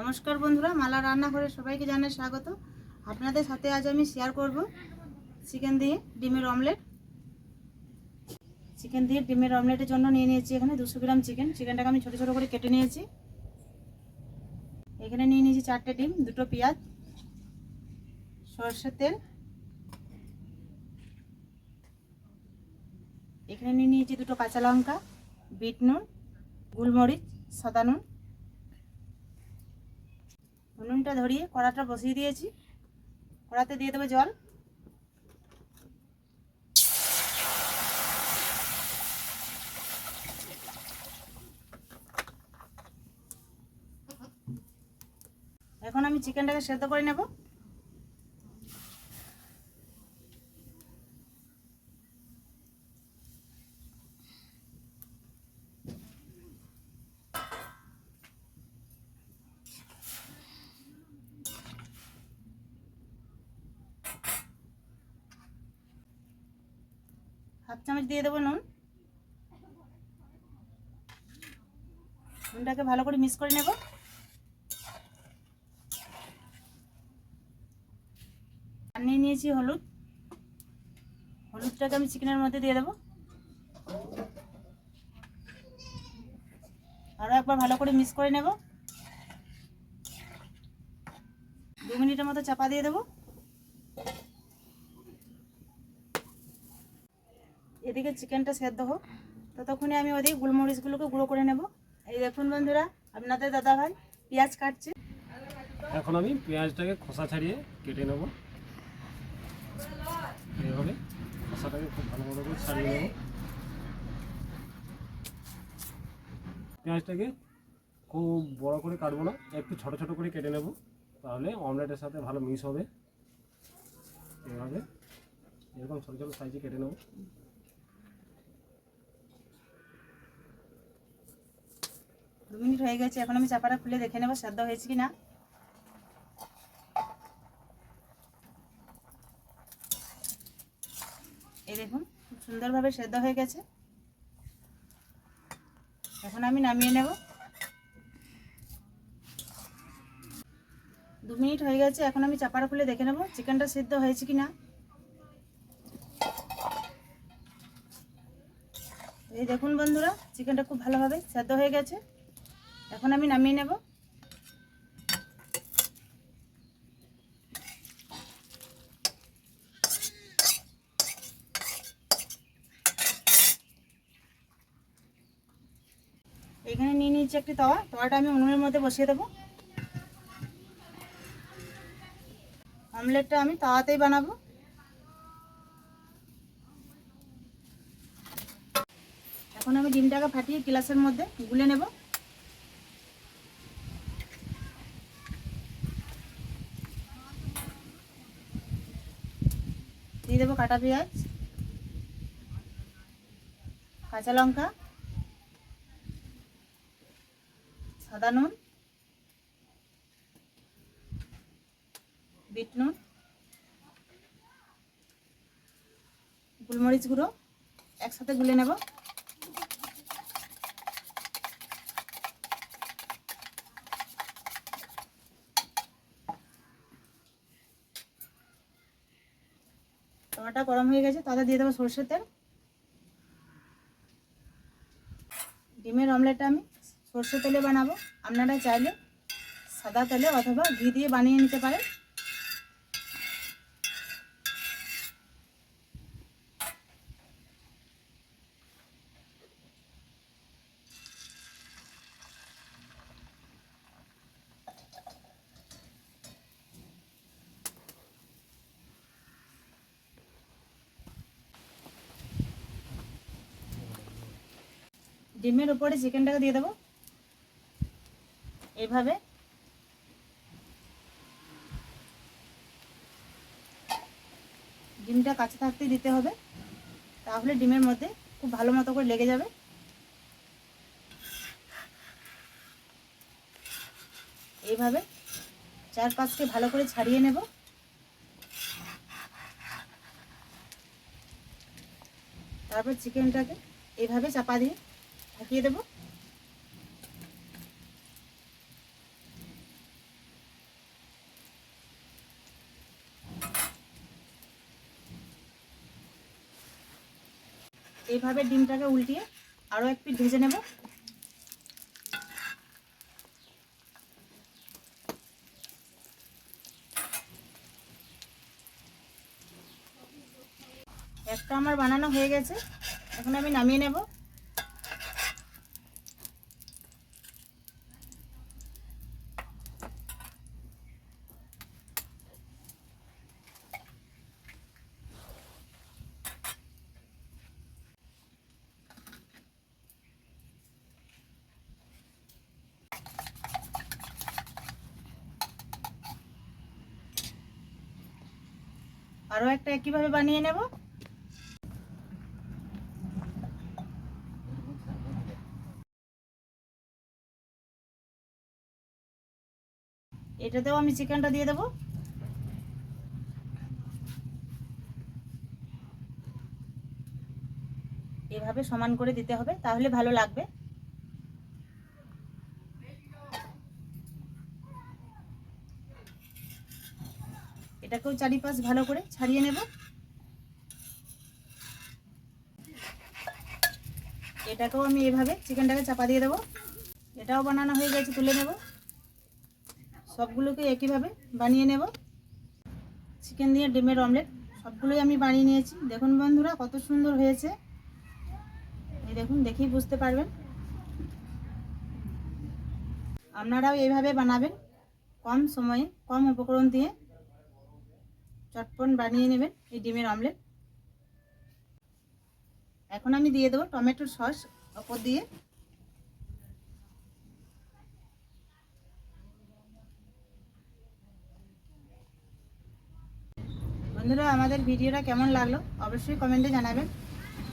নমস্কার বন্ধুরা, মালা রান্নাঘরে সবাইকে জানাই স্বাগত। আপনাদের সাথে আজ আমি শেয়ার করব চিকেন দিয়ে ডিমের অমলেট। চিকেন দিয়ে ডিমের অমলেটের জন্য নিয়ে নিয়েছি এখানে 200 গ্রাম চিকেনটাকে আমি ছোট ছোট করে কেটে নিয়েছি। এখানে নিয়ে নিয়েছি 4টে ডিম, 2টো পেঁয়াজ, সরষের তেল, এখানে নিয়ে নিয়েছি 2টো কাঁচা লঙ্কা, বিট নুন, গোলমরিচ, সাদা নুন। নুনটা ধরিয়ে কড়াটা বসিয়ে দিয়েছি। কড়াতে দিয়ে দেবো জল। এখন আমি চিকেনটাকে সেদ্ধ করে নেব। হাফ চামচ দিয়ে দেবো নুন। নুনটাকে ভালো করে মিক্স করে নেব। আর নিয়ে নিয়েছি হলুদ। হলুদটাকে আমি চিকেনের মধ্যে দিয়ে দেবো। আরও একবার ভালো করে মিক্স করে নেব। 2 মিনিটের মতো চাপা দিয়ে দেবো। এদিকে চিকেনটা সেদ্ধ হোক, ততক্ষণে আমি ওদিকে গোলমরিচগুলোকে গুঁড়ো করে নেব। এই দেখুন বন্ধুরা, আপনাদের দাদাভাই পেঁয়াজ কাটছে। এখন আমি পেঁয়াজটাকে খোসা ছাড়িয়ে কেটে নেব। এইভাবে খোসাটাকে খুব ভালো মতো করে ছাড়িয়ে নেব। পেঁয়াজটাকে খুব বড় করে কাটবো না, একটু ছোট ছোট করে কেটে নেব, তাহলে অমলেটের সাথে ভালো মিক্স হবে। এইভাবে এরকম ছোট ছোট সাইজে কেটে নেব। দু মিনিট হয়ে গেছে, এখন আমি চাপাটা খুলে দেখে নেব সেদ্ধ হয়েছে কি না। এই দেখুন, খুব সুন্দরভাবে সেদ্ধ হয়ে গেছে। এখন আমি নামিয়ে নেব। 2 মিনিট হয়ে গেছে, এখন আমি চাপাটা খুলে দেখে নেব চিকেনটা সিদ্ধ হয়েছে কি না। এই দেখুন বন্ধুরা, চিকেনটা খুব ভালোভাবে সেদ্ধ হয়ে গেছে। এখন আমি নামিয়ে নেব। এখানে নিয়ে নিয়েছি একটি তাওয়াটা আমি উনুনের মধ্যে বসিয়ে দেবো। অমলেটটা আমি তাওয়াতেই বানাবো। এখন আমি ডিমটাকে ফাটিয়ে গ্লাসের মধ্যে গুলে নেব। দিয়ে দেবো কাটা পেঁয়াজ, কাঁচা লঙ্কা, সাদা নুন, বিট নুন, গোলমরিচ গুঁড়ো একসাথে গুলে নেব। তাওয়াটা গরম হয়ে গেছে, তাতে দিয়ে দেবো সরষের তেল। ডিমের অমলেটটা আমি সরষের তেলে বানাবো। আপনারা চাইলে সাদা তেলে অথবা ঘি দিয়ে বানিয়ে নিতে পারেন। ডিমের উপরে চিকেনটাকে দিয়ে দেবো। এইভাবে ডিমটা কাঁচা থাকতে দিতে হবে, তাহলে ডিমের মধ্যে খুব ভালো মতো করে লেগে যাবে। এইভাবে চারপাশকে ভালো করে ছাড়িয়ে নেব। তারপর চিকেনটাকে এইভাবে চাপা দিয়ে ঢাকিয়ে দেব। এইভাবে ডিমটাকে উল্টিয়ে আরও এক পিঠ ভেজে নেব। একটা আমার বানানো হয়ে গেছে, এখন আমি নামিয়ে নেব। আরও একটা একইভাবে বানিয়ে নেব। এটাতেও আমি চিকেনটা দিয়ে দেবো। এভাবে সমান করে দিতে হবে, তাহলে ভালো লাগবে। এটাকেও চারিপাশ ভালো করে ছাড়িয়ে নেব। এটাকেও আমি এভাবে চিকেনটাকে চাপা দিয়ে দেবো। এটাও বানানো হয়ে গেছে, তুলে নেব। সবগুলোকে একইভাবে বানিয়ে নেব। চিকেন দিয়ে ডিমের অমলেট সবগুলোই আমি বানিয়ে নিয়েছি। দেখুন বন্ধুরা কত সুন্দর হয়েছে, এই দেখুন, দেখেই বুঝতে পারবেন। আপনারাও এইভাবে বানাবেন, কম সময়ে কম উপকরণ দিয়ে চটপট বানিয়ে নেবেন এই ডিমের অমলেট। এখন আমি দিয়ে দেবো টমেটোর সস ওপর দিয়ে। বন্ধুরা আমাদের ভিডিওটা কেমন লাগলো অবশ্যই কমেন্টে জানাবেন।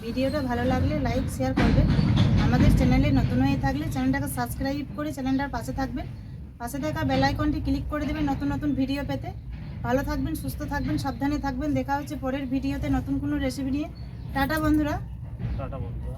ভিডিওটা ভালো লাগলে লাইক শেয়ার করবেন। আমাদের চ্যানেলে নতুন হয়ে থাকলে চ্যানেলটাকে সাবস্ক্রাইব করে চ্যানেলটার পাশে থাকবেন। পাশে থাকা বেল আইকনটি ক্লিক করে দেবেন নতুন নতুন ভিডিও পেতে। ভালো থাকবেন, সুস্থ থাকবেন, সাবধানে থাকবেন। দেখা হচ্ছে পরের ভিডিওতে নতুন কোনো রেসিপি নিয়ে। টাটা বন্ধুরা। টাটা বন্ধুরা।